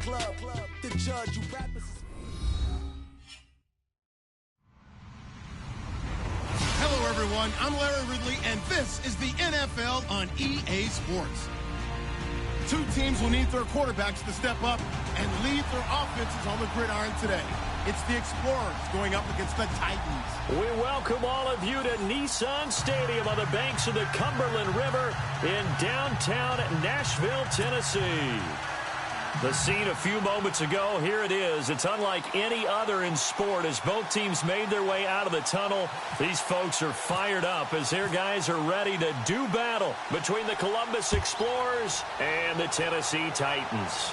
club. The judge, you rappers. Hello, everyone. I'm Larry Ridley, and this is the NFL on EA Sports. Two teams will need their quarterbacks to step up and lead their offenses on the gridiron today. It's the Explorers going up against the Titans. We welcome all of you to Nissan Stadium on the banks of the Cumberland River in downtown Nashville, Tennessee. The scene a few moments ago, here it is. It's unlike any other in sport as both teams made their way out of the tunnel. These folks are fired up as their guys are ready to do battle between the Columbus Explorers and the Tennessee Titans.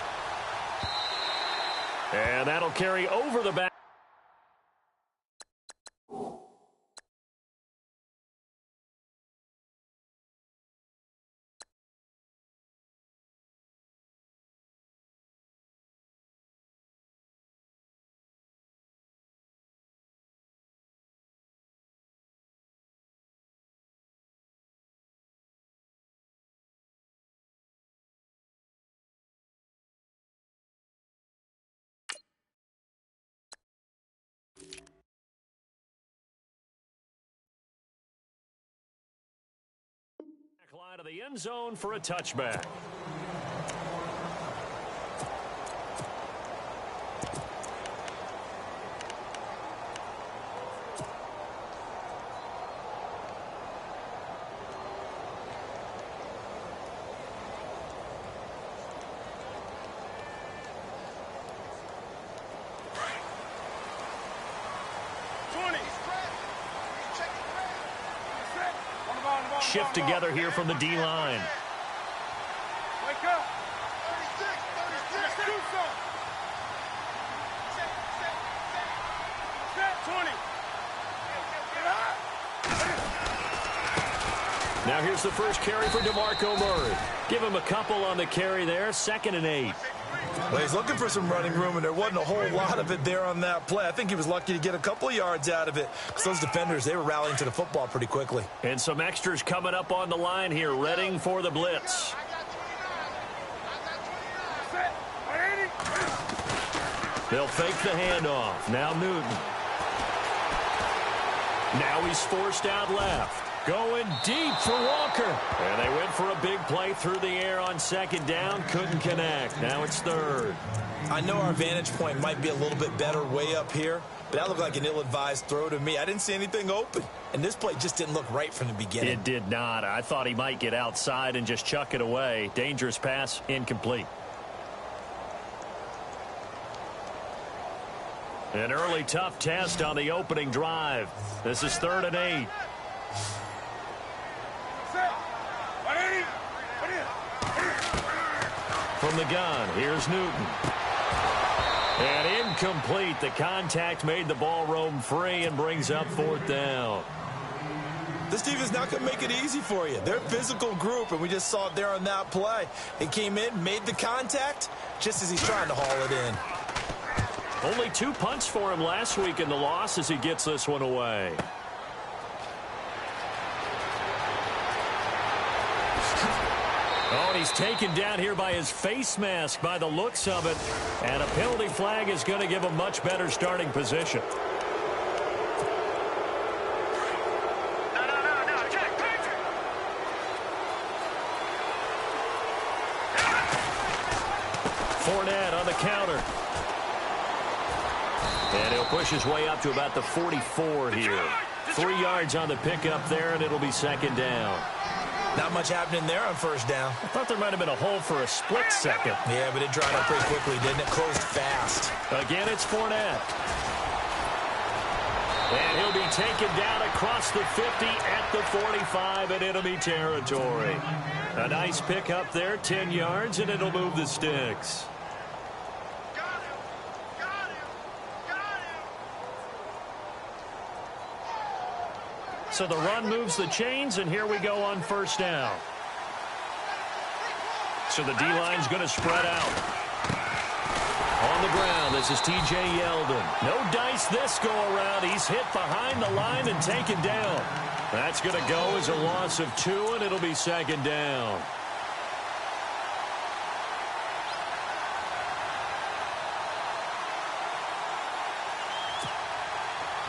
And that'll carry over the back. Line of the end zone for a touchback. Shift together here from the D-line. Wake up. 20. Now here's the first carry for DeMarco Murray. Give him a couple on the carry there, 2nd and 8. Well, he's looking for some running room, and there wasn't a whole lot of it there on that play. I think he was lucky to get a couple of yards out of it because those defenders, they were rallying to the football pretty quickly. And some extras coming up on the line here, readying for the blitz. They'll fake the handoff. Now Newton. Now he's forced out left. Going deep for Walker. And they went for a big play through the air on 2nd down. Couldn't connect. Now it's 3rd. I know our vantage point might be a little bit better way up here, but that looked like an ill-advised throw to me. I didn't see anything open. And this play just didn't look right from the beginning. It did not. I thought he might get outside and just chuck it away. Dangerous pass, incomplete. An early tough test on the opening drive. This is 3rd and 8. From the gun, here's Newton. And incomplete. The contact made the ball roam free and brings up 4th down. This team is not going to make it easy for you. They're a physical group, and we just saw it there on that play. He came in, made the contact, just as he's trying to haul it in. Only 2 punts for him last week in the loss as he gets this one away. Oh, and he's taken down here by his face mask by the looks of it. And a penalty flag is going to give him much better starting position. Fournette on the counter. And he'll push his way up to about the 44 here. 3 yards on the pickup there, and it'll be 2nd down. Not much happening there on 1st down. I thought there might have been a hole for a split second. Yeah, but it dried up pretty quickly, didn't it? Closed fast. Again, it's Fournette. And he'll be taken down across the 50 at the 45 in enemy territory. A nice pickup there, 10 yards, and it'll move the sticks. So the run moves the chains, and here we go on 1st down. So the D-line's going to spread out. On the ground, this is T.J. Yeldon. No dice this go-around. He's hit behind the line and taken down. That's going to go as a loss of 2, and it'll be 2nd down.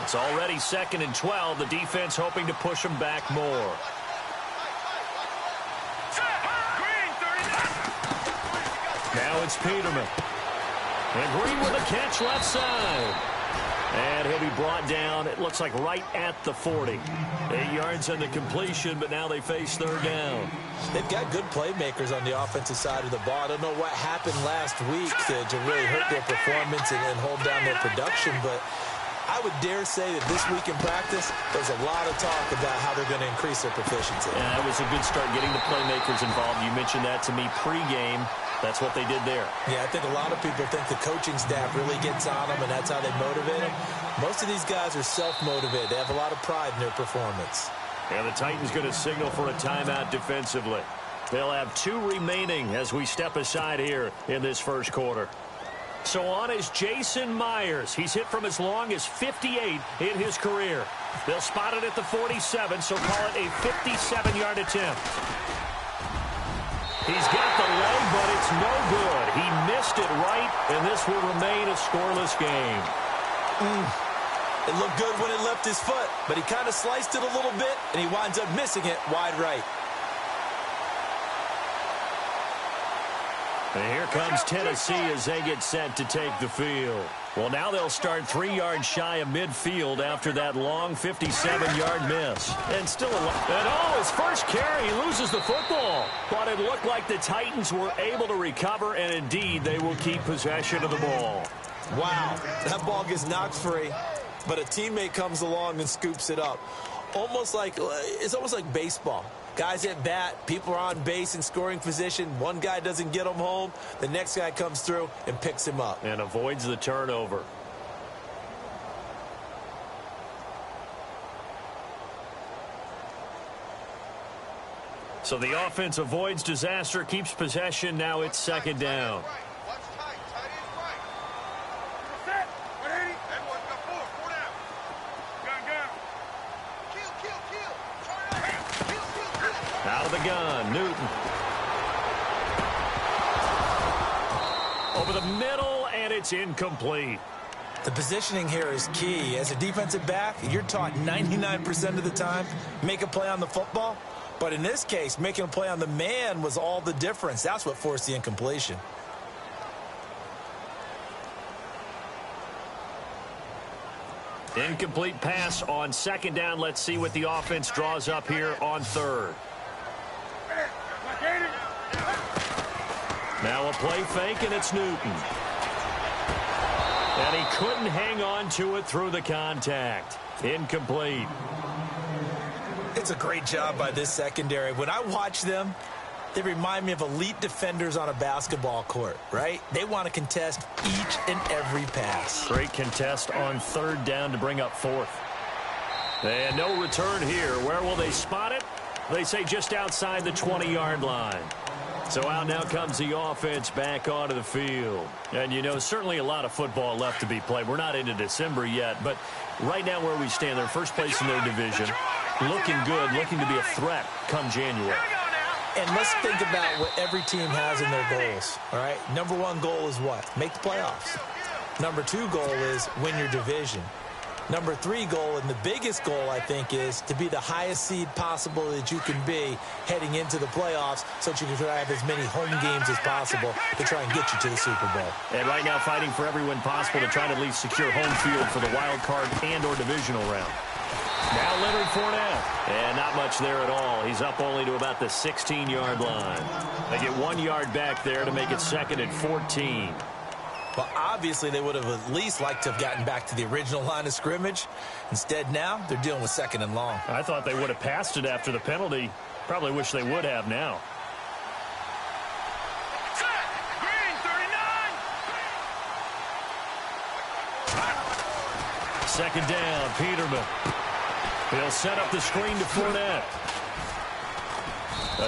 It's already 2nd and 12. The defense hoping to push them back more. Now it's Peterman. And Green with a catch left side. And he'll be brought down, it looks like right at the 40. 8 yards on the completion, but now they face 3rd down. They've got good playmakers on the offensive side of the ball. I don't know what happened last week to really hurt their performance and hold down their production, but I would dare say that this week in practice, there's a lot of talk about how they're going to increase their proficiency. Yeah, that was a good start getting the playmakers involved. You mentioned that to me pregame. That's what they did there. Yeah, I think a lot of people think the coaching staff really gets on them, and that's how they motivate them. Most of these guys are self-motivated. They have a lot of pride in their performance. And the Titans going to signal for a timeout defensively. They'll have 2 remaining as we step aside here in this first quarter. So on is Jason Myers. He's hit from as long as 58 in his career. They'll spot it at the 47, so call it a 57-yard attempt. He's got the leg, but it's no good. He missed it right, and this will remain a scoreless game. It looked good when it left his foot, but he kind of sliced it a little bit, and he winds up missing it wide right. And here comes Tennessee as they get set to take the field. Well, now they'll start 3 yards shy of midfield after that long 57-yard miss. And still his first carry, he loses the football. But it looked like the Titans were able to recover, and indeed they will keep possession of the ball. Wow, that ball gets knocked free, but a teammate comes along and scoops it up. It's almost like baseball. Guys at bat, people are on base in scoring position. One guy doesn't get him home. The next guy comes through and picks him up. And avoids the turnover. So the offense avoids disaster, keeps possession. Now it's 2nd down. Out of the gun, Newton. Over the middle, and it's incomplete. The positioning here is key. As a defensive back, you're taught 99% of the time, make a play on the football. But in this case, making a play on the man was all the difference. That's what forced the incompletion. Incomplete pass on 2nd down. Let's see what the offense draws up here on 3rd. Now a play fake, and it's Newton. And he couldn't hang on to it through the contact. Incomplete. It's a great job by this secondary. When I watch them, they remind me of elite defenders on a basketball court, right? They want to contest each and every pass. Great contest on 3rd down to bring up 4th. And no return here. Where will they spot it? They say just outside the 20-yard line. So out now comes the offense back onto the field. And, you know, certainly a lot of football left to be played. We're not into December yet, but right now where we stand, they're first place in their division. Looking good, looking to be a threat come January. And let's think about what every team has in their goals, all right? Number 1 goal is what? Make the playoffs. Number 2 goal is win your division. Number 3 goal, and the biggest goal, I think, is to be the highest seed possible that you can be heading into the playoffs so that you can try to have as many home games as possible to try and get you to the Super Bowl. And right now fighting for every win possible to try to at least secure home field for the wild card and or divisional round. Now Leonard Fournette. And not much there at all. He's up only to about the 16-yard line. They get 1 yard back there to make it 2nd and 14. Well, obviously, they would have at least liked to have gotten back to the original line of scrimmage. Instead, now they're dealing with 2nd and long. I thought they would have passed it after the penalty. Probably wish they would have now. Second down, Peterman. He'll set up the screen to Fournette.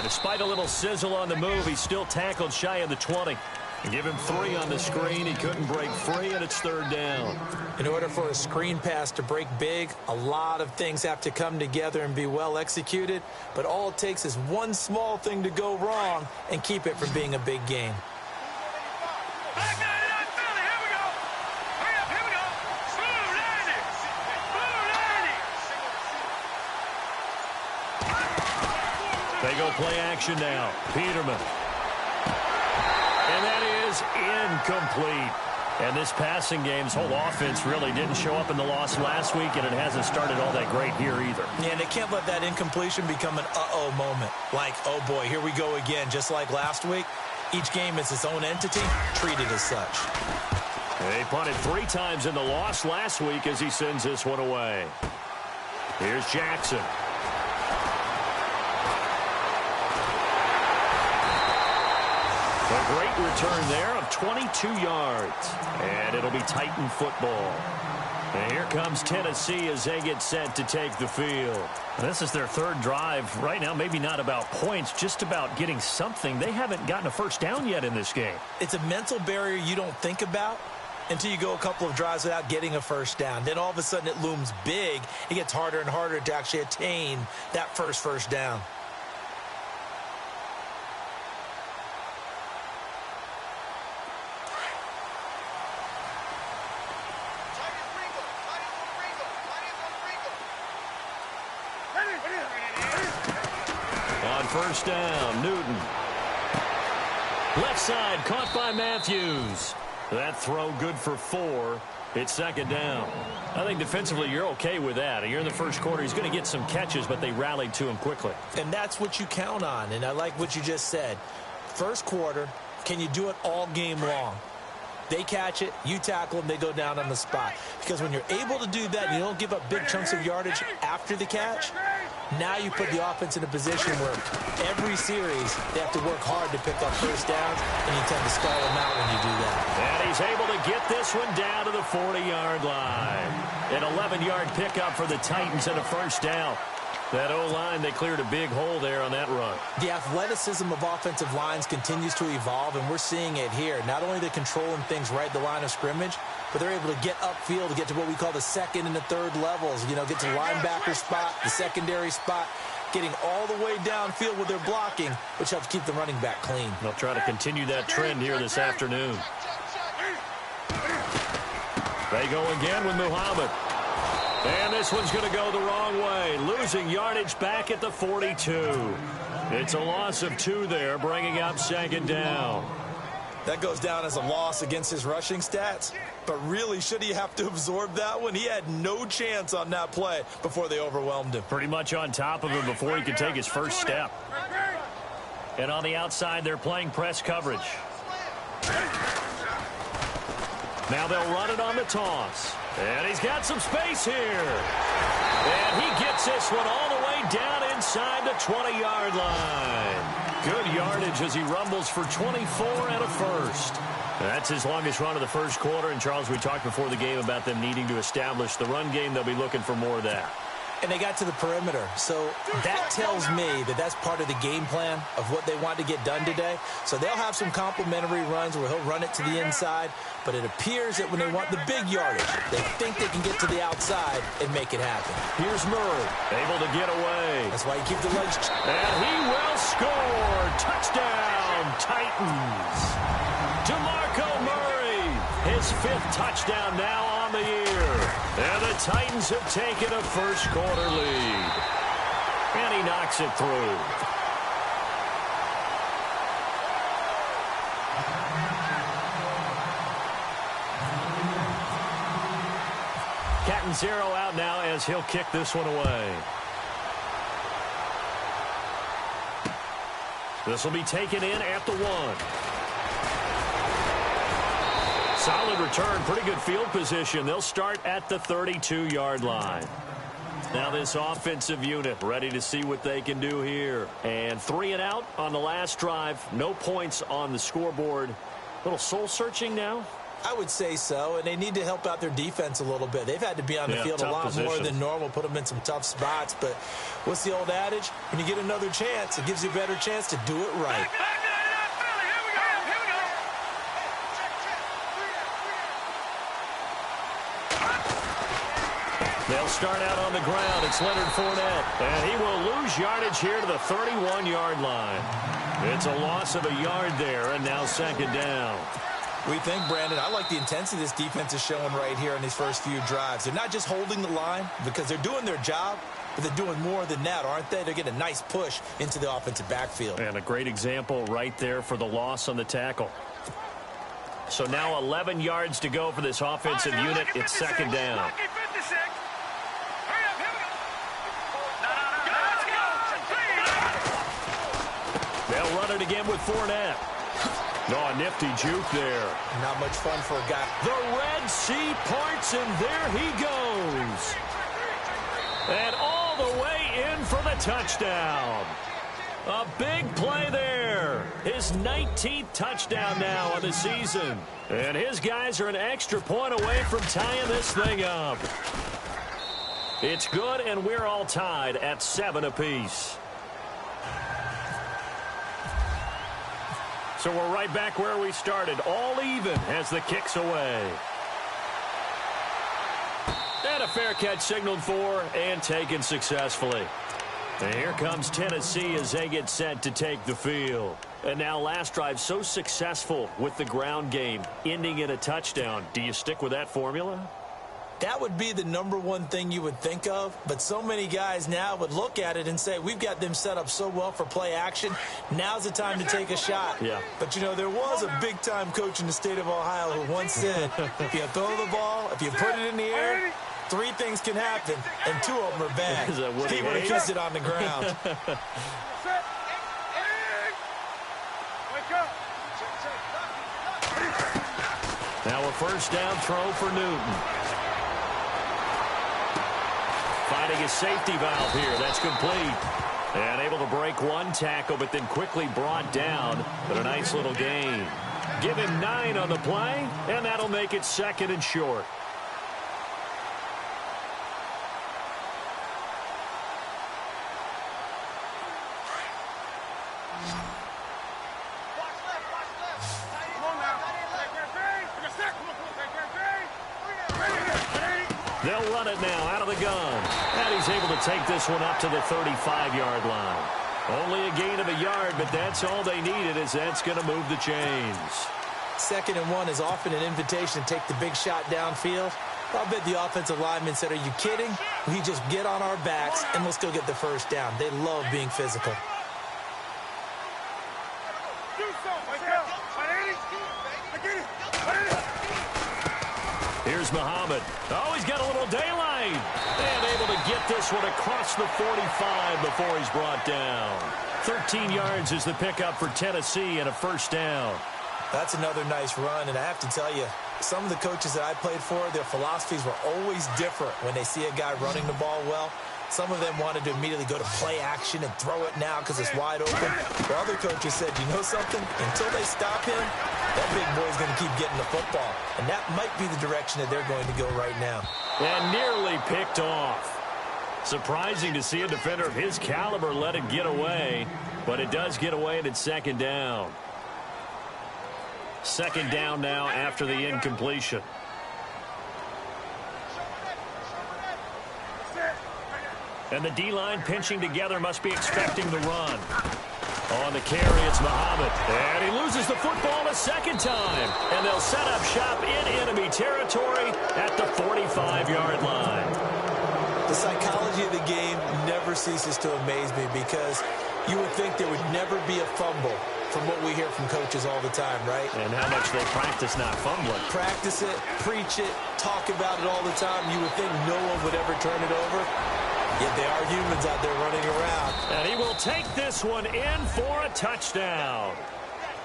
Despite a little sizzle on the move, he's still tackled shy of the 20. Give him 3 on the screen. He couldn't break free, and it's 3rd down. In order for a screen pass to break big, a lot of things have to come together and be well executed. But all it takes is one small thing to go wrong and keep it from being a big game. They go play action now. Peterman. And that is incomplete. And this passing game's whole offense really didn't show up in the loss last week, and it hasn't started all that great here either. Yeah, and they can't let that incompletion become an uh-oh moment. Like, oh boy, here we go again. Just like last week, each game is its own entity, treated as such. They punted 3 times in the loss last week as he sends this one away. Here's Jackson. A great return there of 22 yards. And it'll be Titan football. And here comes Tennessee as they get set to take the field. This is their 3rd drive. Right now, maybe not about points, just about getting something. They haven't gotten a first down yet in this game. It's a mental barrier you don't think about until you go a couple of drives without getting a first down. Then all of a sudden it looms big. It gets harder and harder to actually attain that first down. On first down, Newton. Left side, caught by Matthews. That throw good for 4. It's 2nd down. I think defensively you're okay with that. You're in the first quarter. He's going to get some catches, but they rallied to him quickly. And that's what you count on, and I like what you just said. First quarter, can you do it all game long? They catch it, you tackle them, they go down on the spot. Because when you're able to do that, you don't give up big chunks of yardage after the catch, now you put the offense in a position where every series they have to work hard to pick up first downs, and you tend to stall them out when you do that. And he's able to get this one down to the 40-yard line. An 11-yard pickup for the Titans and a first down. That O-line, they cleared a big hole there on that run. The athleticism of offensive lines continues to evolve, and we're seeing it here. Not only are they controlling things right at the line of scrimmage, but they're able to get upfield to get to what we call the 2nd and the 3rd levels. You know, get to the linebacker spot, the secondary spot, getting all the way downfield with their blocking, which helps keep the running back clean. They'll try to continue that trend here this afternoon. They go again with Muhammad. And this one's going to go the wrong way. Losing yardage back at the 42. It's a loss of 2 there, bringing up 2nd down. That goes down as a loss against his rushing stats. But really, should he have to absorb that one? He had no chance on that play before they overwhelmed him. Pretty much on top of him before he could take his first step. And on the outside, they're playing press coverage. Now they'll run it on the toss. And he's got some space here. And he gets this one all the way down inside the 20-yard line. Good yardage as he rumbles for 24 and a first. That's his longest run of the first quarter. And, Charles, we talked before the game about them needing to establish the run game. They'll be looking for more of that. And they got to the perimeter. So that tells me that that's part of the game plan of what they want to get done today. So they'll have some complimentary runs where he'll run it to the inside. But it appears that when they want the big yardage, they think they can get to the outside and make it happen. Here's Murray, able to get away. That's why you keep the legs. And he will score. Touchdown, Titans. DeMarco Murray, his 5th touchdown now on the year. And the Titans have taken a first quarter lead. And he knocks it through. Catanzaro out now as he'll kick this one away. This will be taken in at the 1. Solid return, pretty good field position. They'll start at the 32-yard line. Now this offensive unit ready to see what they can do here. And 3 and out on the last drive. No points on the scoreboard. A little soul-searching now? I would say so, and they need to help out their defense a little bit. They've had to be on the field a lot more than normal, put them in some tough spots. But what's the old adage? When you get another chance, it gives you a better chance to do it right. They'll start out on the ground. It's Leonard Fournette. And he will lose yardage here to the 31-yard line. It's a loss of a yard there, and now 2nd down. We think, Brandon, I like the intensity this defense is showing right here in these first few drives. They're not just holding the line because they're doing their job, but they're doing more than that, aren't they? They're getting a nice push into the offensive backfield. And a great example right there for the loss on the tackle. So now 11 yards to go for this offensive unit. It's second down. They'll run it again with Fournette. Oh, a nifty juke there. Not much fun for a guy. The Red Sea parts, and there he goes. And all the way in for the touchdown. A big play there. His 19th touchdown now on the season. And his guys are an extra point away from tying this thing up. It's good, and we're all tied at 7 apiece. So we're right back where we started, all even as the kick's away. And a fair catch signaled for and taken successfully. And here comes Tennessee as they get set to take the field. And now last drive so successful with the ground game, ending in a touchdown. Do you stick with that formula? That would be the #1 thing you would think of, but so many guys now would look at it and say, we've got them set up so well for play action. Now's the time to take a shot. Yeah. But, you know, there was a big-time coach in the state of Ohio who once said, if you throw the ball, if you put it in the air, 3 things can happen, and 2 of them are bad. He would have kissed it on the ground. Now a first down throw for Newton. Finding a safety valve here. That's complete. And able to break 1 tackle, but then quickly brought down. But a nice little gain. Give him 9 on the play, and that'll make it 2nd and short. They'll run it now out of the gun. And he's able to take this one up to the 35-yard line. Only a gain of a yard, but that's all they needed, as that's going to move the chains. 2nd and 1 is often an invitation to take the big shot downfield. I'll bet the offensive lineman said, are you kidding? We just get on our backs and let's go get the first down. They love being physical. Here's Muhammad. Oh, he's got a little daylight. And able to get this one across the 45 before he's brought down. 13 yards is the pickup for Tennessee and a first down. That's another nice run, and I have to tell you, some of the coaches that I played for, their philosophies were always different when they see a guy running the ball well. Some of them wanted to immediately go to play action and throw it now because it's wide open. The other coaches said, you know something? Until they stop him, that big boy's going to keep getting the football. And that might be the direction that they're going to go right now. And nearly picked off. Surprising to see a defender of his caliber let it get away. But it does get away, and it's 2nd down. 2nd down now after the incompletion. And the D-line pinching together must be expecting the run. On the carry, it's Muhammad. And he loses the football a 2nd time. And they'll set up shop in enemy territory at the 45-yard line. The psychology of the game never ceases to amaze me because you would think there would never be a fumble from what we hear from coaches all the time, right? And how much they practice not fumbling. Practice it, preach it, talk about it all the time. You would think no one would ever turn it over. Yet they are humans out there running around. And he will take this one in for a touchdown.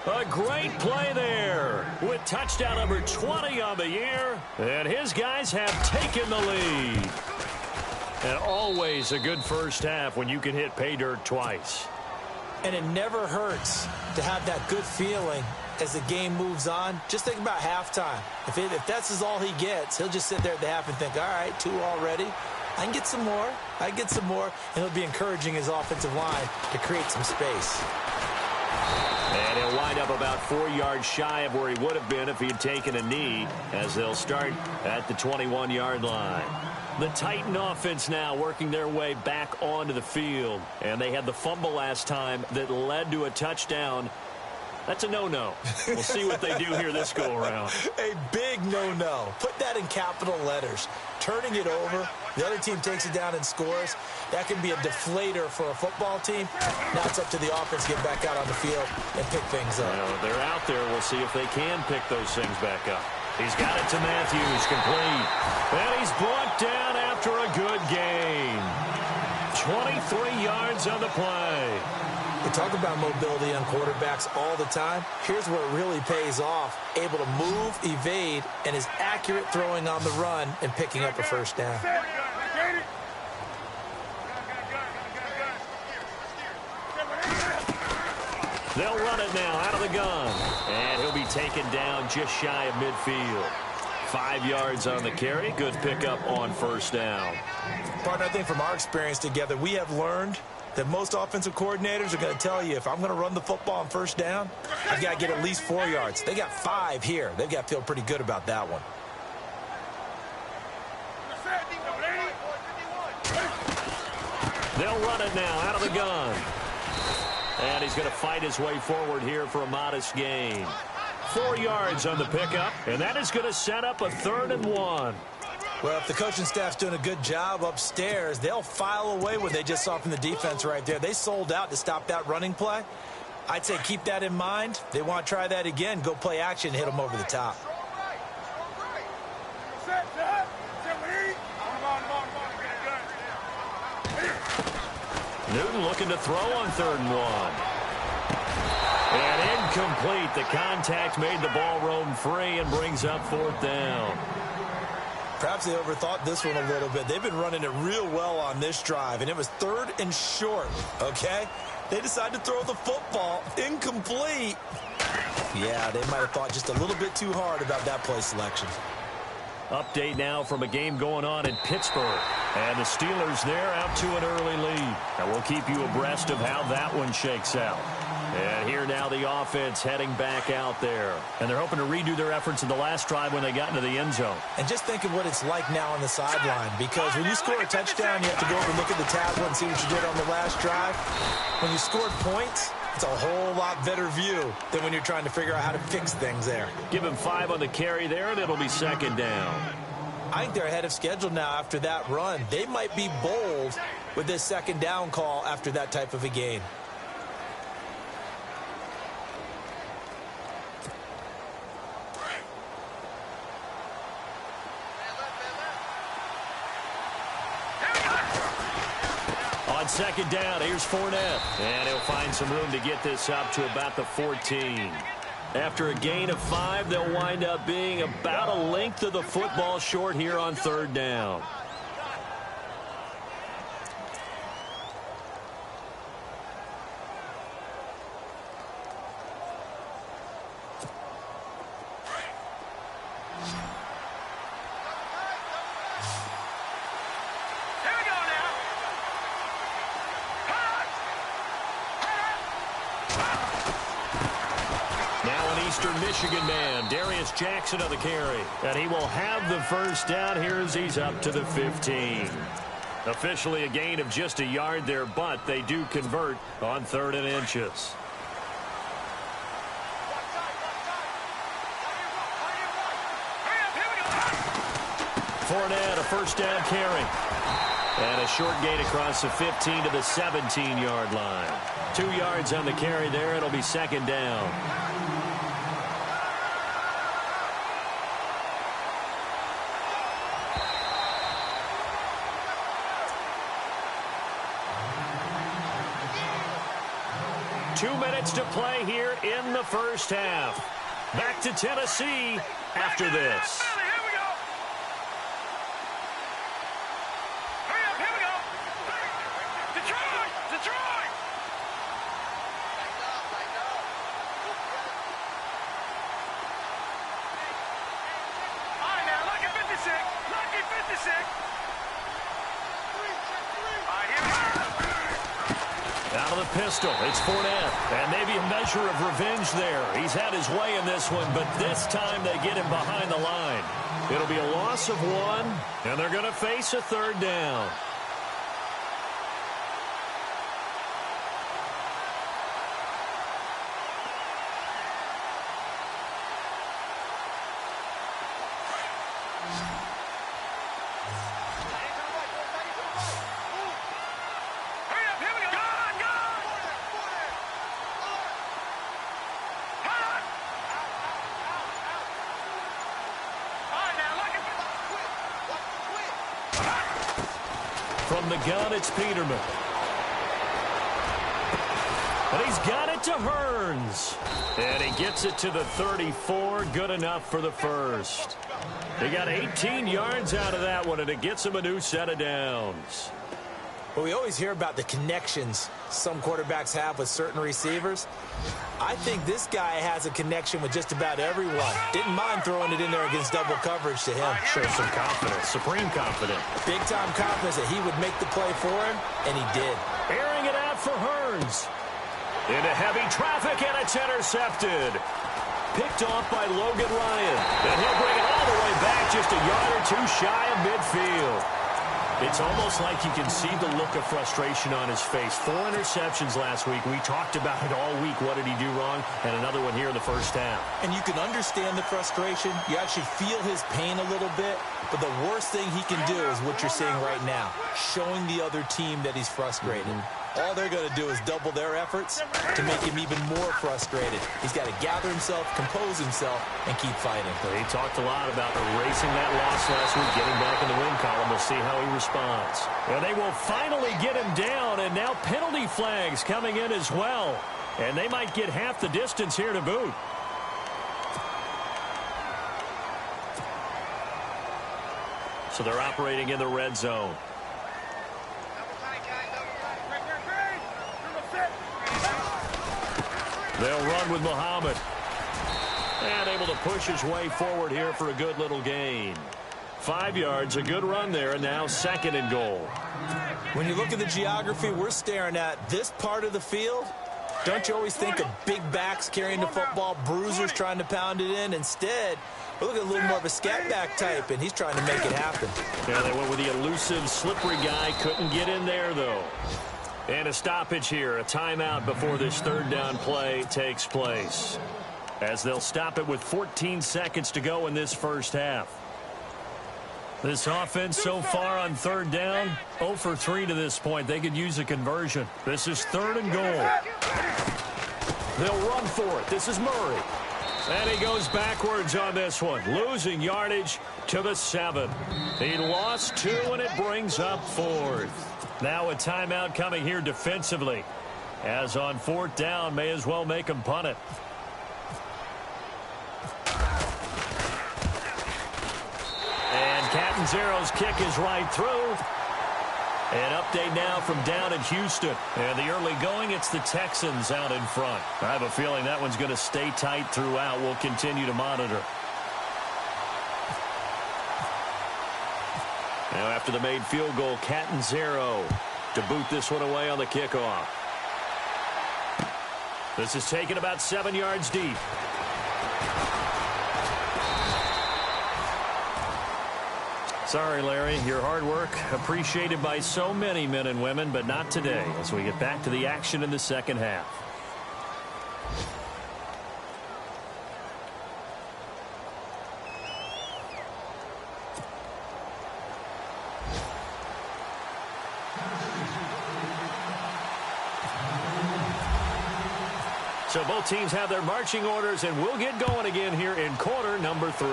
A great play there with touchdown number 20 on the year. And his guys have taken the lead. And always a good first half when you can hit pay dirt twice. And it never hurts to have that good feeling as the game moves on. Just think about halftime. If that's all he gets, he'll just sit there at the half and think, all right, 2 already. I can get some more. I can get some more. And he'll be encouraging his offensive line to create some space. And he'll wind up about 4 yards shy of where he would have been if he had taken a knee, as they'll start at the 21-yard line. The Titan offense now working their way back onto the field. And they had the fumble last time that led to a touchdown. That's a no-no. We'll see what they do here this go-around. A big no-no. Put that in capital letters. Turning it over, the other team takes it down and scores. That can be a deflator for a football team. Now it's up to the offense to get back out on the field and pick things up. Well, they're out there. We'll see if they can pick those things back up. He's got it to Matthews, complete. And he's brought down after a good game. 23 yards on the play. We talk about mobility on quarterbacks all the time. Here's where it really pays off. Able to move, evade, and is accurate throwing on the run and picking up a first down. They'll run it now out of the gun. And he'll be taken down just shy of midfield. 5 yards on the carry. Good pickup on first down. Partner, I think from our experience together, we have learned that most offensive coordinators are going to tell you, if I'm going to run the football on first down, I've got to get at least 4 yards. They got 5 here. They've got to feel pretty good about that one. They'll run it now out of the gun. And he's going to fight his way forward here for a modest gain. 4 yards on the pickup, and that is going to set up a 3rd and 1. Well, if the coaching staff's doing a good job upstairs, they'll file away what they just saw from the defense right there. They sold out to stop that running play. I'd say keep that in mind. They want to try that again. Go play action, hit them over the top. Newton looking to throw on 3rd and 1. And incomplete. The contact made the ball roam free and brings up 4th down. Perhaps they overthought this one a little bit. They've been running it real well on this drive, and it was 3rd and short, okay? They decided to throw the football incomplete. Yeah, they might have thought just a little bit too hard about that play selection. Update now from a game going on in Pittsburgh. And the Steelers there out to an early lead. And we'll keep you abreast of how that one shakes out. And here now the offense heading back out there. And they're hoping to redo their efforts in the last drive when they got into the end zone. And just think of what it's like now on the sideline. Because when you score a touchdown, you have to go over and look at the tablet and see what you did on the last drive. When you scored points, it's a whole lot better view than when you're trying to figure out how to fix things there. Give him 5 on the carry there, and it'll be 2nd down. I think they're ahead of schedule now after that run. They might be bold with this 2nd down call after that type of a gain. On 2nd down, here's Fournette. And he'll find some room to get this up to about the 14. After a gain of 5, they'll wind up being about a length of the football short here on 3rd down. Michigan man, Darius Jackson on the carry. And he will have the first down here as he's up to the 15. Officially a gain of just a yard there, but they do convert on 3rd and inches. Fournette, a first down carry. And a short gain across the 15 to the 17-yard line. 2 yards on the carry there. It'll be 2nd down. To play here in the first half. Back to Tennessee after this. Here we go. Hurry up, here we go. Detroit! Detroit! All right, now, lucky 56. Lucky 56. All right, here we go. Out of the pistol, it's Fournette. And maybe a measure of revenge there. He's had his way in this one, but this time they get him behind the line. It'll be a loss of 1, and they're going to face a 3rd down. From the gun, it's Peterman. And he's got it to Hearns. And he gets it to the 34. Good enough for the first. He got 18 yards out of that one, and it gets him a new set of downs. Well, we always hear about the connections some quarterbacks have with certain receivers. I think this guy has a connection with just about everyone. Didn't mind throwing it in there against double coverage to him. Shows some confidence, supreme confidence. Big-time confidence that he would make the play for him, and he did. Airing it out for Hearns. Into heavy traffic, and it's intercepted. Picked off by Logan Ryan. And he'll bring it all the way back just a yard or two shy of midfield. It's almost like you can see the look of frustration on his face. 4 interceptions last week. We talked about it all week. What did he do wrong? And another one here in the first half. And you can understand the frustration. You actually feel his pain a little bit. But the worst thing he can do is what you're seeing right now, showing the other team that he's frustrated. All they're going to do is double their efforts to make him even more frustrated. He's got to gather himself, compose himself, and keep fighting. He talked a lot about erasing that loss last week, getting back in the win column. We'll see how he responds. And they will finally get him down, and now penalty flags coming in as well. And they might get half the distance here to boot. So they're operating in the red zone. They'll run with Muhammad. And able to push his way forward here for a good little gain. 5 yards, a good run there, and now 2nd and goal. When you look at the geography we're staring at, this part of the field, don't you always think of big backs carrying the football, bruisers trying to pound it in? Instead, we look at a little more of a scat back type, and he's trying to make it happen. Yeah, they went with the elusive, slippery guy. Couldn't get in there, though. And a stoppage here, a timeout before this 3rd down play takes place. As they'll stop it with 14 seconds to go in this first half. This offense so far on 3rd down, 0 for 3 to this point. They could use a conversion. This is 3rd and goal. They'll run for it. This is Murray. And he goes backwards on this one, losing yardage to the 7. He lost 2, and it brings up 4th. Now a timeout coming here defensively. As on 4th down, may as well make him punt it. And Catanzaro's kick is right through. An update now from down in Houston. And the early going, it's the Texans out in front. I have a feeling that one's going to stay tight throughout. We'll continue to monitor. Now after the made field goal, Catanzaro to boot this one away on the kickoff. This is taken about 7 yards deep. Sorry, Larry, your hard work appreciated by so many men and women, but not today as we get back to the action in the second half. So both teams have their marching orders, and we'll get going again here in quarter number 3.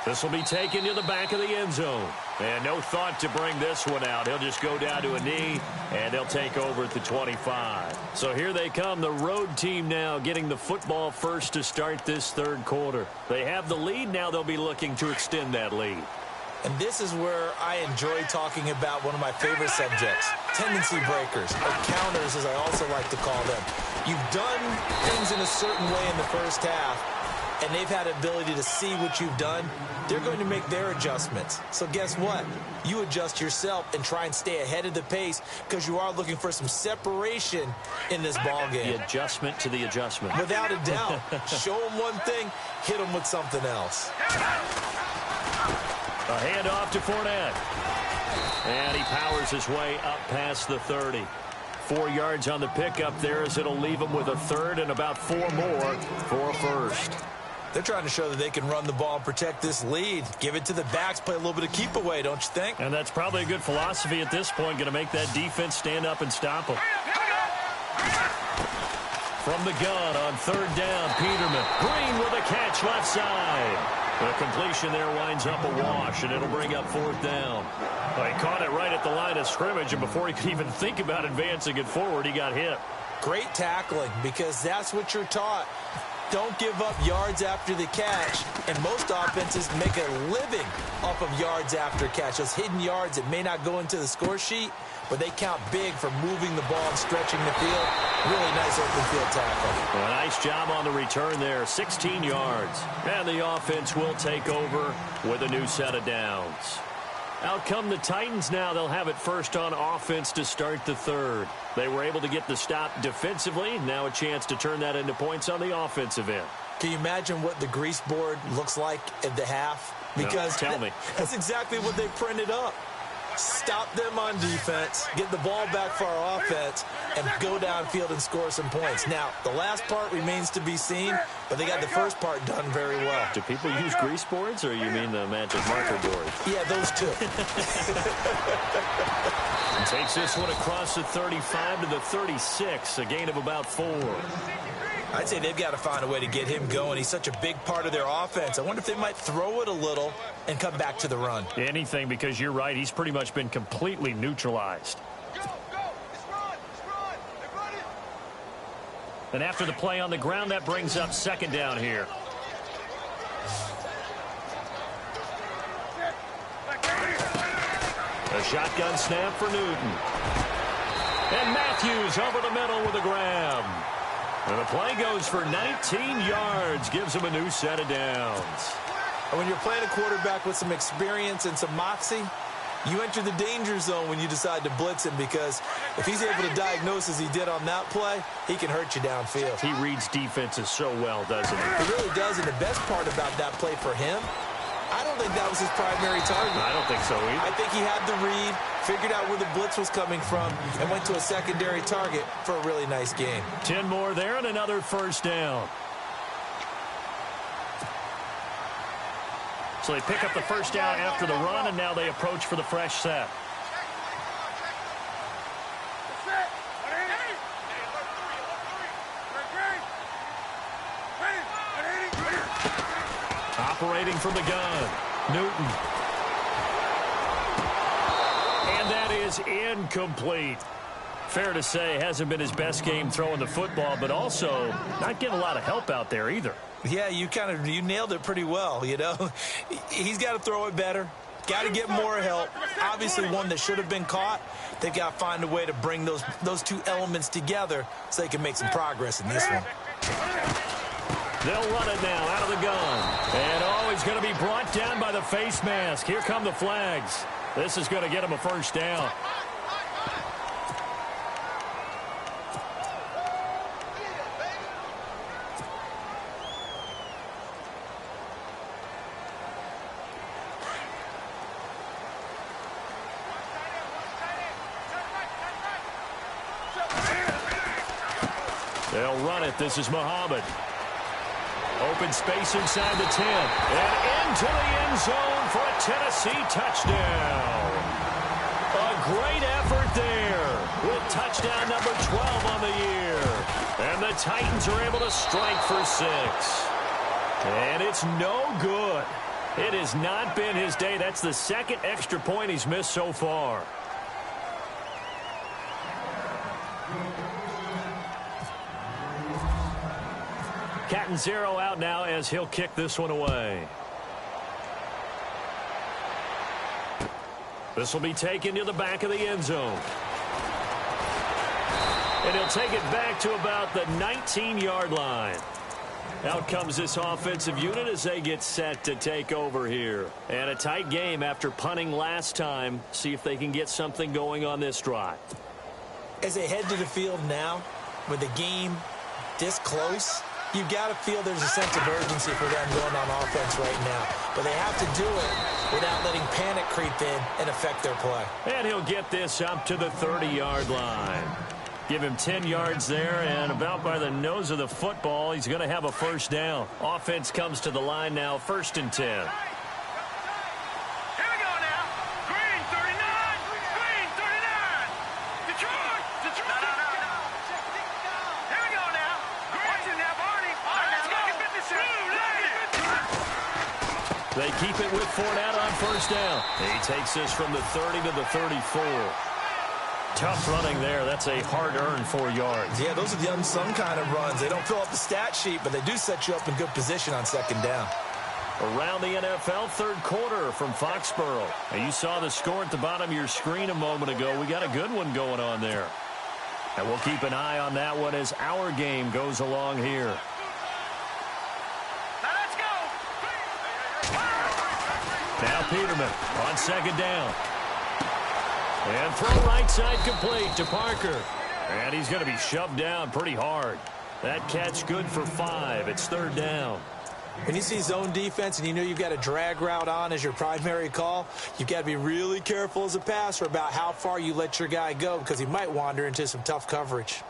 This will be taken to the back of the end zone. And no thought to bring this one out. He'll just go down to a knee, and they'll take over at the 25. So here they come, the road team now getting the football first to start this 3rd quarter. They have the lead. Now they'll be looking to extend that lead. And this is where I enjoy talking about one of my favorite subjects, tendency breakers, or counters as I also like to call them. You've done things in a certain way in the first half, and they've had the ability to see what you've done. They're going to make their adjustments. So guess what? You adjust yourself and try and stay ahead of the pace because you are looking for some separation in this ball game. The adjustment to the adjustment. Without a doubt. Show them one thing, hit them with something else. A handoff to Fournette. And he powers his way up past the 30. 4 yards on the pickup there as it'll leave him with a 3rd and about 4 more for a first. They're trying to show that they can run the ball and protect this lead. Give it to the backs, play a little bit of keep away, don't you think? And that's probably a good philosophy at this point, going to make that defense stand up and stop them. From the gun on third down, Peterman. Green with a catch left side. The completion there winds up a wash, and it'll bring up fourth down. Well, he caught it right at the line of scrimmage, and before he could even think about advancing it forward, he got hit. Great tackling, because that's what you're taught. Don't give up yards after the catch, and most offenses make a living off of yards after catch. Those hidden yards that may not go into the score sheet, but they count big for moving the ball and stretching the field. Really nice open field tackle. Well, nice job on the return there, 16 yards. And the offense will take over with a new set of downs. Out come the Titans now. They'll have it first on offense to start the third. They were able to get the stop defensively. Now a chance to turn that into points on the offensive end. Can you imagine what the grease board looks like at the half? Because no, tell me. That's exactly what they printed up. Stop them on defense, get the ball back for our offense, and go downfield and score some points. Now, the last part remains to be seen, but they got the first part done very well. Do people use grease boards, or you mean the magic marker board? Yeah, those two. Takes this one across the 35 to the 36, a gain of about 4. I'd say they've got to find a way to get him going. He's such a big part of their offense. I wonder if they might throw it a little and come back to the run. Anything, because you're right. He's pretty much been completely neutralized. Go, go. Let's run. They're running. And after the play on the ground, that brings up second down here. A shotgun snap for Newton. And Matthews over the middle with a grab. And the play goes for 19 yards, gives him a new set of downs. And when you're playing a quarterback with some experience and some moxie, you enter the danger zone when you decide to blitz him, because if he's able to diagnose as he did on that play, he can hurt you downfield. He reads defenses so well, doesn't he? He really does, and the best part about that play for him, I don't think that was his primary target. I don't think so either. I think he had the read, figured out where the blitz was coming from, and went to a secondary target for a really nice game. 10 more there and another first down. So they pick up the first down after the run, and now they approach for the fresh set. Operating from the gun, Newton. And that is incomplete. Fair to say, hasn't been his best game throwing the football, but also not getting a lot of help out there either. Yeah, you nailed it pretty well, you know. He's got to throw it better. Got to get more help. Obviously one that should have been caught. They've got to find a way to bring those two elements together so they can make some progress in this one. They'll run it now out of the gun. And he's going to be brought down by the face mask. Here come the flags. This is going to get him a first down. They'll run it. This is Muhammad. Open space inside the 10. And into the end zone for a Tennessee touchdown. A great effort there with touchdown number 12 on the year. And the Titans are able to strike for 6. And it's no good. It has not been his day. That's the second extra point he's missed so far. Catanzaro out now as he'll kick this one away. This will be taken to the back of the end zone. And he'll take it back to about the 19-yard line. Out comes this offensive unit as they get set to take over here. And a tight game after punting last time. See if they can get something going on this drive. As they head to the field now, with the game this close, you've got to feel there's a sense of urgency for them going on offense right now. But they have to do it without letting panic creep in and affect their play. And he'll get this up to the 30-yard line. Give him 10 yards there, and about by the nose of the football, he's going to have a first down. Offense comes to the line now, 1st and 10. Here we go now. Green 39. Green 39. Detroit. Detroit. No. Here we go now. Green. Watch it now, Barney. All right, let's go. 56. They keep it with Fournette on first down. He takes this from the 30 to the 34. Tough running there. That's a hard-earned 4 yards. Yeah, those are the unsung kind of runs. They don't fill up the stat sheet, but they do set you up in good position on second down. Around the NFL, 3rd quarter from Foxborough. And you saw the score at the bottom of your screen a moment ago. We got a good one going on there. And we'll keep an eye on that one as our game goes along here. Now let's go. Now Peterman on second down. And throw right side complete to Parker. And he's going to be shoved down pretty hard. That catch good for 5. It's 3rd down. When you see zone defense and you know you've got a drag route on as your primary call, you've got to be really careful as a passer about how far you let your guy go because he might wander into some tough coverage.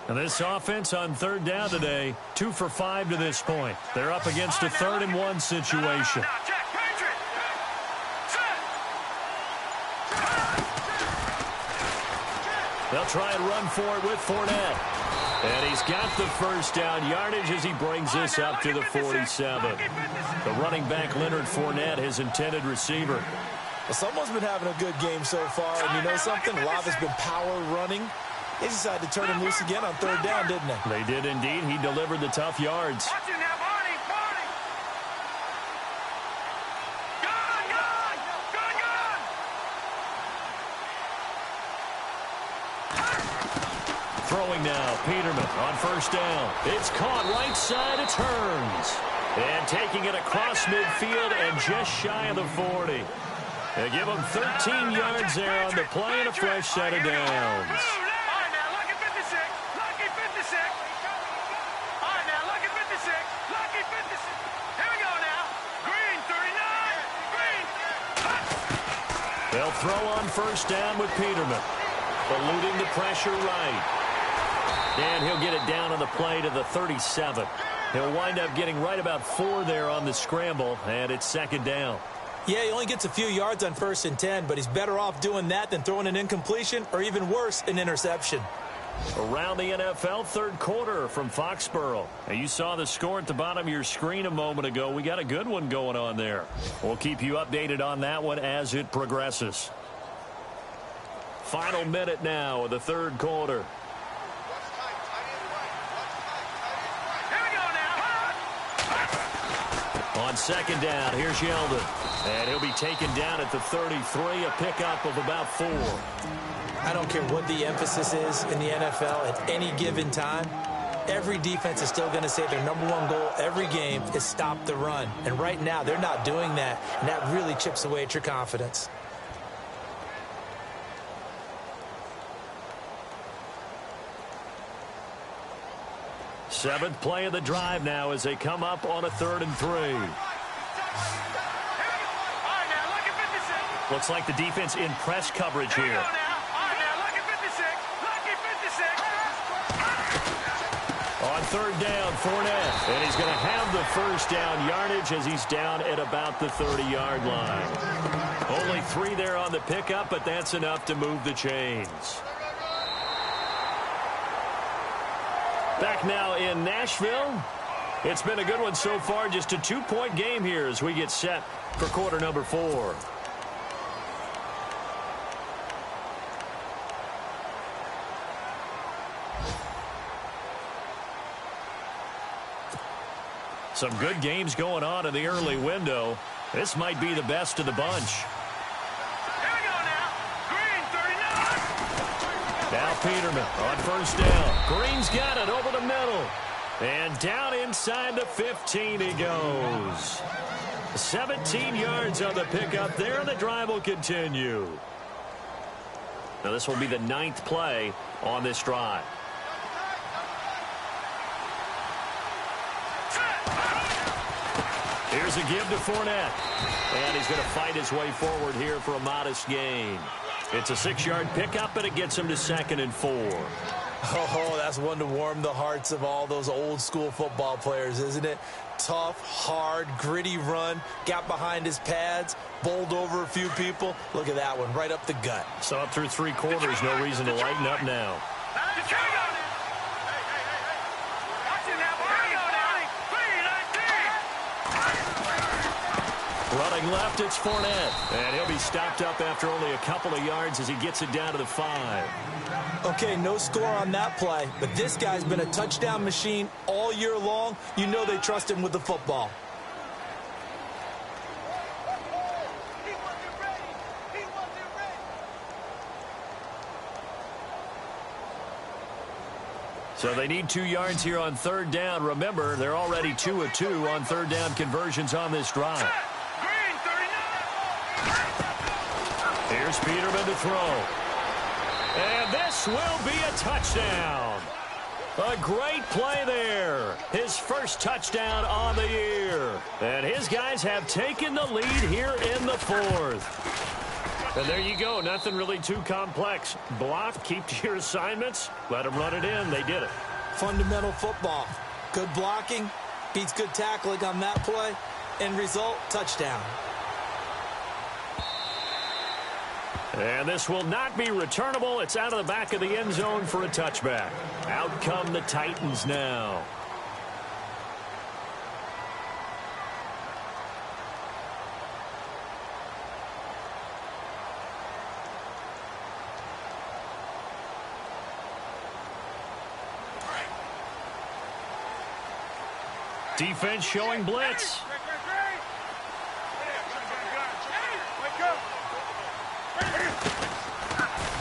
And this offense on 3rd down today, 2 for 5 to this point. They're up against a 3rd and 1 situation. Now, Jack Patrick. Set. They'll try and run for it with Fournette. And he's got the first down yardage as he brings this up to the 47. The running back, Leonard Fournette, his intended receiver. Well, someone's been having a good game so far, and you know something? A lot has been power running. They decided to turn him loose again on 3rd down, didn't they? They did indeed. He delivered the tough yards. Watch it now, Barney. Barney. Gun. Throwing now, Peterman on first down. It's caught right side, it turns. And taking it across midfield and just shy of the 40. They give him 13 yards there on the play and a fresh set of downs. They'll throw on first down with Peterman. Eluding the pressure right. And he'll get it down on the play to the 37. He'll wind up getting right about 4 there on the scramble, and it's 2nd down. Yeah, he only gets a few yards on 1st and 10, but he's better off doing that than throwing an incompletion or even worse, an interception. Around the NFL, 3rd quarter from Foxborough. And you saw the score at the bottom of your screen a moment ago. We got a good one going on there. We'll keep you updated on that one as it progresses. Final minute now of the 3rd quarter. On 2nd down, here's Yeldon. And he'll be taken down at the 33, a pickup of about 4. I don't care what the emphasis is in the NFL at any given time. Every defense is still going to say their #1 goal every game is stop the run. And right now, they're not doing that, and that really chips away at your confidence. Seventh play of the drive now as they come up on a 3rd and 3. Looks like the defense in press coverage here. On 3rd down, Fournette. And he's going to have the first down yardage as he's down at about the 30-yard line. Only 3 there on the pickup, but that's enough to move the chains. Back now in Nashville. It's been a good one so far. Just a 2-point game here as we get set for quarter number 4. Some good games going on in the early window. This might be the best of the bunch. Here we go now. Green 39. Now Peterman on first down. Green's got it over the middle. And down inside the 15 he goes. 17 yards on the pickup there, and the drive will continue. Now this will be the 9th play on this drive. Here's a give to Fournette. And he's going to fight his way forward here for a modest gain. It's a 6-yard pickup, and it gets him to 2nd and 4. Oh, that's one to warm the hearts of all those old-school football players, isn't it? Tough, hard, gritty run, got behind his pads, bowled over a few people. Look at that one, right up the gut. Saw it through 3 quarters, no reason to lighten up now. Running left, it's Fournette. And he'll be stopped up after only a couple of yards as he gets it down to the 5. Okay, no score on that play, but this guy's been a touchdown machine all year long. You know they trust him with the football. So they need 2 yards here on 3rd down. Remember, they're already 2 of 2 on 3rd down conversions on this drive. Here's Peterman to throw. And this will be a touchdown. A great play there. His first touchdown on the year. And his guys have taken the lead here in the 4th. And there you go. Nothing really too complex. Block, keep to your assignments, let them run it in. They did it. Fundamental football. Good blocking, beats good tackling on that play. End result, touchdown. And this will not be returnable. It's out of the back of the end zone for a touchback. Out come the Titans now. Defense showing blitz.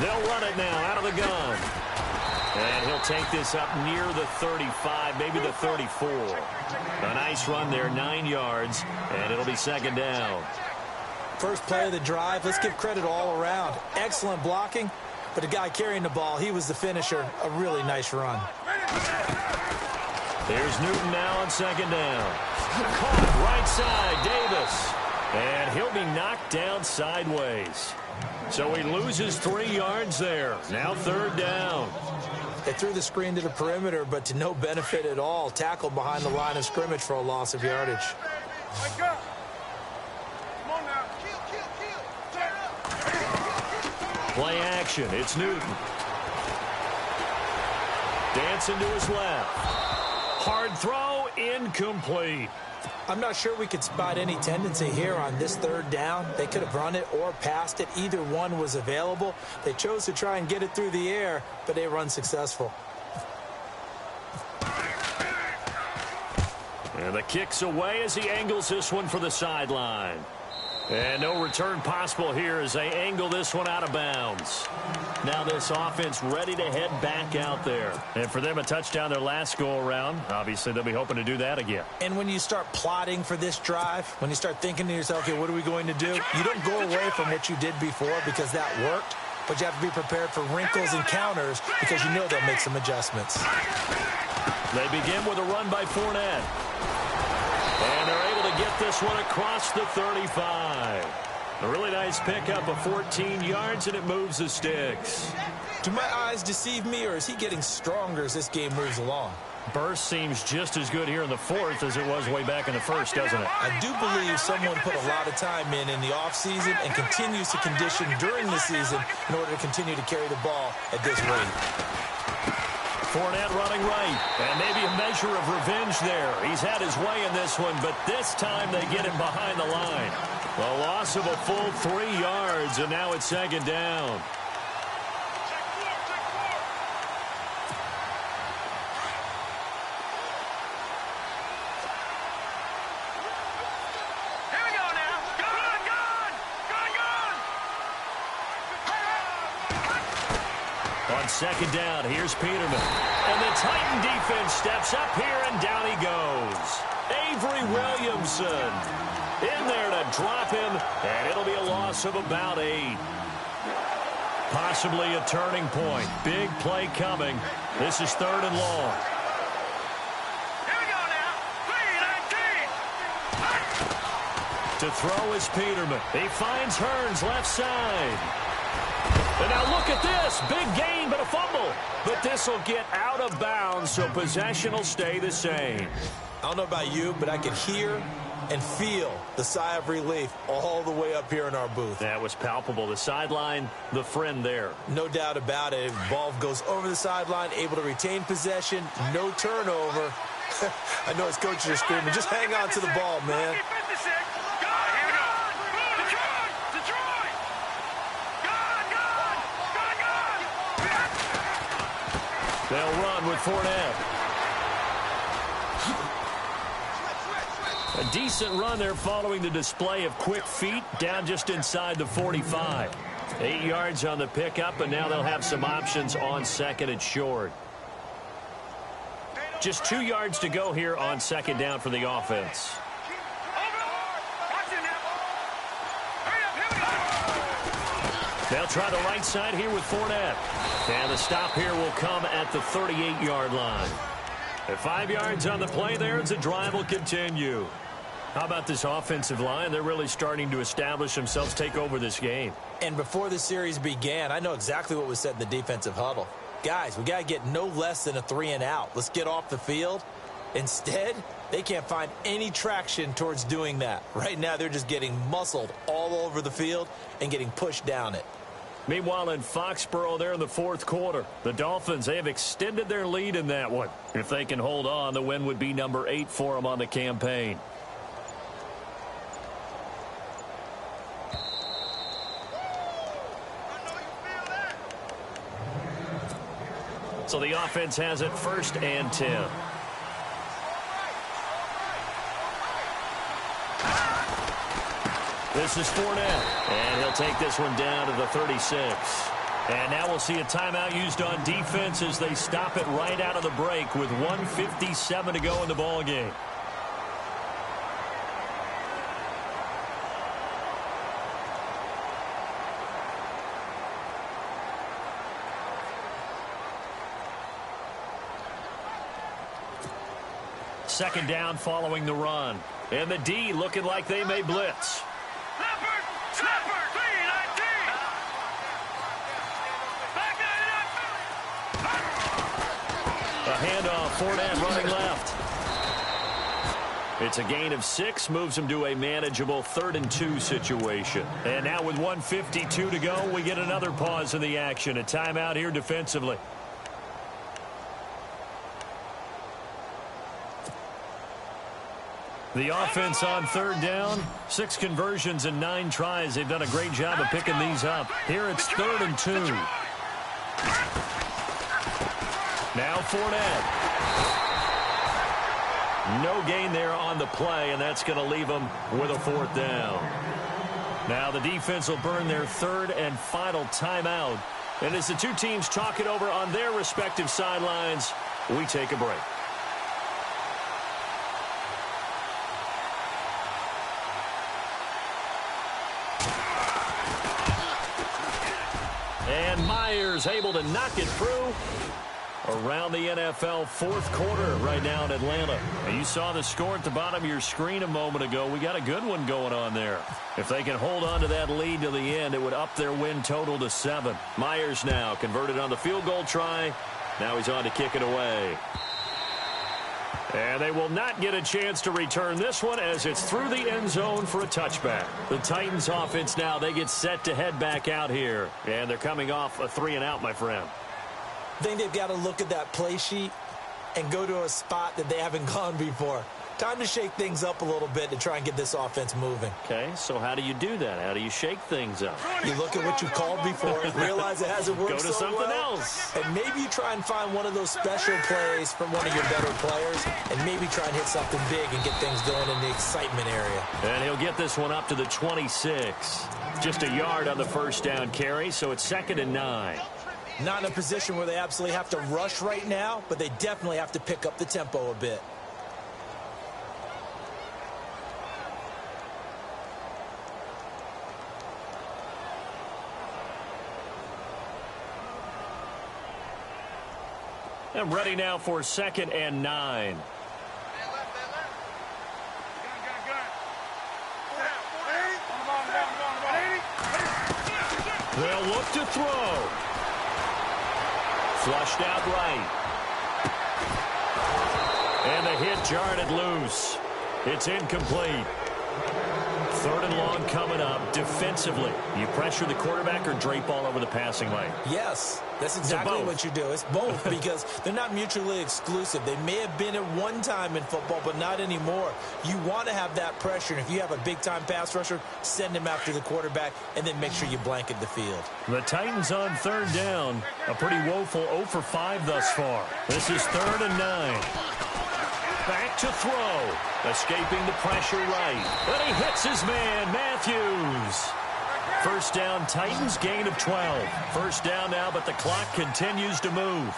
They'll run it now out of the gun. And he'll take this up near the 35, maybe the 34. A nice run there, 9 yards, and it'll be 2nd down. First play of the drive, let's give credit all around. Excellent blocking, but the guy carrying the ball, he was the finisher. A really nice run. Here's Newton now on 2nd down. Caught right side, Davis. And he'll be knocked down sideways. So he loses 3 yards there. Now 3rd down. They threw the screen to the perimeter, but to no benefit at all. Tackled behind the line of scrimmage for a loss of yardage. Play action. It's Newton. Dancing to his left. Hard throw, incomplete. I'm not sure we could spot any tendency here on this 3rd down. They could have run it or passed it. Either one was available. They chose to try and get it through the air, but they were unsuccessful. And the kick's away as he angles this one for the sideline. And no return possible here as they angle this one out of bounds. Now this offense ready to head back out there. And for them, a touchdown their last go-around. Obviously, they'll be hoping to do that again. And when you start plotting for this drive, when you start thinking to yourself, okay, what are we going to do? You don't go away from what you did before because that worked, but you have to be prepared for wrinkles and counters because you know they'll make some adjustments. They begin with a run by Fournette. And they're able to get this one across the 35. A really nice pickup of 14 yards, and it moves the sticks. Do my eyes deceive me, or is he getting stronger as this game moves along? Burst seems just as good here in the 4th as it was way back in the 1st, doesn't it? I do believe someone put a lot of time in the offseason and continues to condition during the season in order to continue to carry the ball at this rate. Fournette running right, and maybe a measure of revenge there. He's had his way in this one, but this time they get him behind the line. A loss of a full 3 yards, and now it's 2nd down. Here we go now. On 2nd down, here's Peterman. And the Titan defense steps up here, and down he goes. Avery Williamson in there to drop him, and it'll be a loss of about 8. Possibly a turning point. Big play coming. This is 3rd and long. Here we go now. 3-19. To throw is Peterman. He finds Hearns left side. And now look at this. Big gain, but a fumble. But this will get out of bounds, so possession will stay the same. I don't know about you, but I can hear and feel the sigh of relief all the way up here in our booth. That was palpable. The sideline, the friend there. No doubt about it. Ball goes over the sideline, able to retain possession, no turnover. I know his coaches are screaming, just hang on to the ball, man. They'll run with Fournette. A decent run there following the display of quick feet down just inside the 45. 8 yards on the pickup, and now they'll have some options on second and short. Just 2 yards to go here on second down for the offense. They'll try the right side here with Fournette. And the stop here will come at the 38-yard line. At 5 yards on the play there as the drive will continue. How about this offensive line? They're really starting to establish themselves, take over this game. And before the series began, I know exactly what was said in the defensive huddle. Guys, we got to get no less than a 3-and-out. Let's get off the field. Instead, they can't find any traction towards doing that. Right now, they're just getting muscled all over the field and getting pushed down it. Meanwhile, in Foxborough there in the fourth quarter, the Dolphins, they have extended their lead in that one. If they can hold on, the win would be number 8 for them on the campaign. So the offense has it 1st and 10. This is Fournette, and he'll take this one down to the 36. And now we'll see a timeout used on defense as they stop it right out of the break with 1:57 to go in the ballgame. Second down following the run. And the D looking like they may blitz. Snapper, 319. A handoff, Fournette running left. It's a gain of 6, moves them to a manageable 3rd and 2 situation. And now with 1:52 to go, we get another pause in the action. A timeout here defensively. The offense on 3rd down, 6 conversions and 9 tries. They've done a great job of picking these up. Here it's 3rd and 2. Now Fournette. No gain there on the play, and that's going to leave them with a 4th down. Now the defense will burn their 3rd and final timeout. And as the two teams talk it over on their respective sidelines, we take a break. And Myers able to knock it through around the NFL fourth quarter right now in Atlanta. And you saw the score at the bottom of your screen a moment ago. We got a good one going on there. If they can hold on to that lead to the end, it would up their win total to 7. Myers now converted on the field goal try. Now he's on to kick it away. And they will not get a chance to return this one as it's through the end zone for a touchback. The Titans offense now, they get set to head back out here. And they're coming off a 3-and-out, my friend. I think they've got to look at that play sheet and go to a spot that they haven't gone before. Time to shake things up a little bit to try and get this offense moving. Okay, so how do you do that? How do you shake things up? You look at what you called before, realize it hasn't worked Go to so something well, else. and maybe you try and find one of those special plays from one of your better players, and maybe try and hit something big and get things going in the excitement area. And he'll get this one up to the 26. Just a yard on the first down carry, so it's 2nd and 9. Not in a position where they absolutely have to rush right now, but they definitely have to pick up the tempo a bit. And ready now for 2nd and 9. look to throw. Flushed out right. And the hit jarred it loose. It's incomplete. 3rd and long coming up. Defensively, you pressure the quarterback or drape all over the passing lane? Yes, that's exactly what you do. It's both because they're not mutually exclusive. They may have been at one time in football, but not anymore. You want to have that pressure, and if you have a big-time pass rusher, send him after the quarterback, and then make sure you blanket the field. The Titans on 3rd down. A pretty woeful 0 for 5 thus far. This is 3rd and 9. Back to throw. Escaping the pressure right. And he hits his man, Matthews. 1st down, Titans, gain of 12. 1st down now, but the clock continues to move.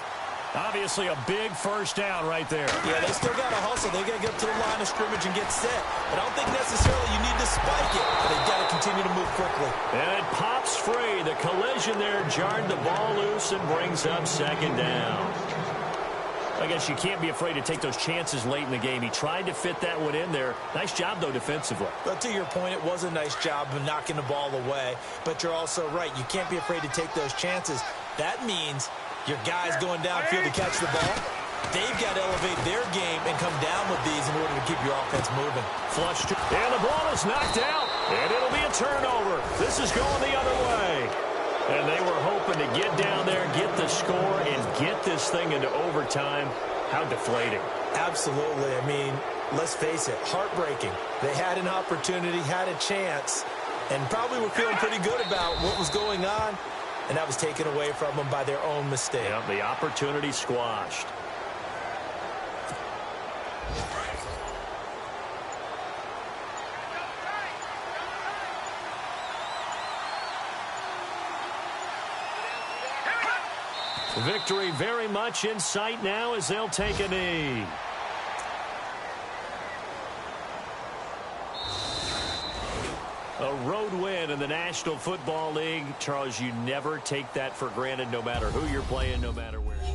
Obviously a big 1st down right there. Yeah, they still got to hustle. They got to get to the line of scrimmage and get set. But I don't think necessarily you need to spike it. They've got to continue to move quickly. And it pops free. The collision there jarred the ball loose and brings up 2nd down. I guess you can't be afraid to take those chances late in the game. He tried to fit that one in there. Nice job, though, defensively. But to your point, it was a nice job of knocking the ball away. But you're also right. You can't be afraid to take those chances. That means your guys going downfield to catch the ball, they've got to elevate their game and come down with these in order to keep your offense moving. Flushed. And the ball is knocked out. And it'll be a turnover. This is going the other way. And they were hoping to get down there, get the score, and get this thing into overtime. How deflating. Absolutely. I mean, let's face it, heartbreaking. They had an opportunity, had a chance, and probably were feeling pretty good about what was going on, and that was taken away from them by their own mistake. Yeah, the opportunity squashed. Victory very much in sight now as they'll take a knee. A road win in the National Football League. Charles, you never take that for granted no matter who you're playing, no matter where.